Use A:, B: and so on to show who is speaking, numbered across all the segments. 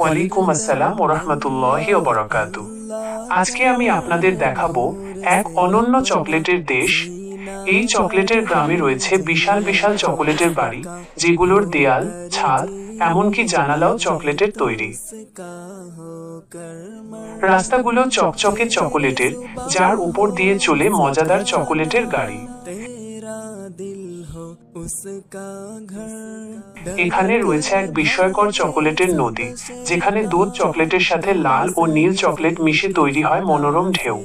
A: ওয়ালাইকুম আসসালাম ওয়া রাহমাতুল্লাহি ওয়া বারাকাতুহু। আজকে আমি আপনাদের দেখাবো এক অনন্য চকলেটের দেশ। এই চকলেটের গ্রামে রয়েছে বিশাল বিশাল চকোলেটের বাড়ি, যেগুলোর দেয়াল, ছাদ, এমনকি জানালাও চকলেটের তৈরি। রাস্তাগুলো চকচকে চকোলেটের, যার উপর দিয়ে চলে মজাদার চকোলেটের গাড়ি। এখানে রয়েছে এক বিস্ময়কর চকোলেটের নদী, যেখানে দুধ চকলেটের সাথে লাল ও নীল চকলেট মিশে তৈরি হয় মনোরম ঢেউ।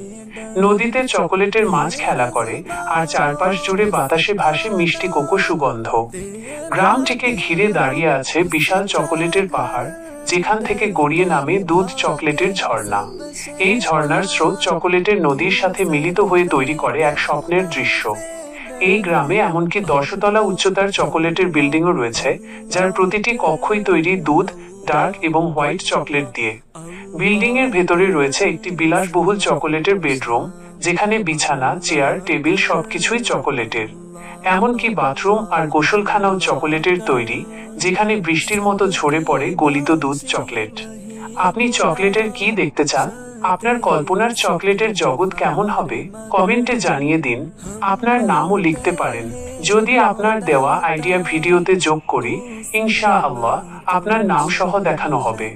A: নদীতে চকোলেটের মাছ খেলা করে, আর চারপাশ জুড়ে বাতাসে ভাসে মিষ্টি কোকো সুগন্ধ। গ্রামটিকে ঘিরে দাঁড়িয়ে আছে বিশাল চকোলেটের পাহাড়, যেখান থেকে গড়িয়ে নামে দুধ চকলেটের ঝর্ণা। এই ঝর্ণার স্রোত চকোলেটের নদীর সাথে মিলিত হয়ে তৈরি করে এক স্বপ্নের দৃশ্য। এই গ্রামে এমনকি 10 তলা উচ্চতার চকোলেটের বিল্ডিংও রয়েছে, যার প্রতিটি কক্ষই তৈরি দুধ, ডার্ক এবং হোয়াইট চকলেট দিয়ে। বিল্ডিং এর ভেতরে রয়েছে একটি বিলাসবহুল চকোলেটের বেডরুম, যেখানে বিছানা, চেয়ার, টেবিল সবকিছুই চকোলেটের। এমনকি বাথরুম আর গোসলখানাও চকোলেটের তৈরি, যেখানে বৃষ্টির মতো ঝরে পড়ে গলিত দুধ চকলেট। আপনি চকলেটের কি দেখতে চান? আপনার কল্পনার চকলেটের জগৎ কেমন হবে? কমেন্টে জানিয়ে দিন। আপনার নামও লিখতে পারেন। যদি আপনার দেওয়া আইডিয়া ভিডিওতে যোগ করি, ইনশাআল্লাহ আপনার নাম সহ দেখানো হবে।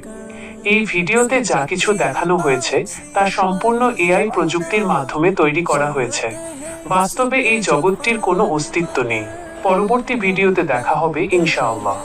A: এই ভিডিওতে যা কিছু দেখানো হয়েছে তা সম্পূর্ণ এআই প্রযুক্তির মাধ্যমে তৈরি করা হয়েছে। বাস্তবে এই জগৎটির কোনো অস্তিত্ব নেই। পরবর্তী ভিডিওতে দেখা হবে ইনশাআল্লাহ।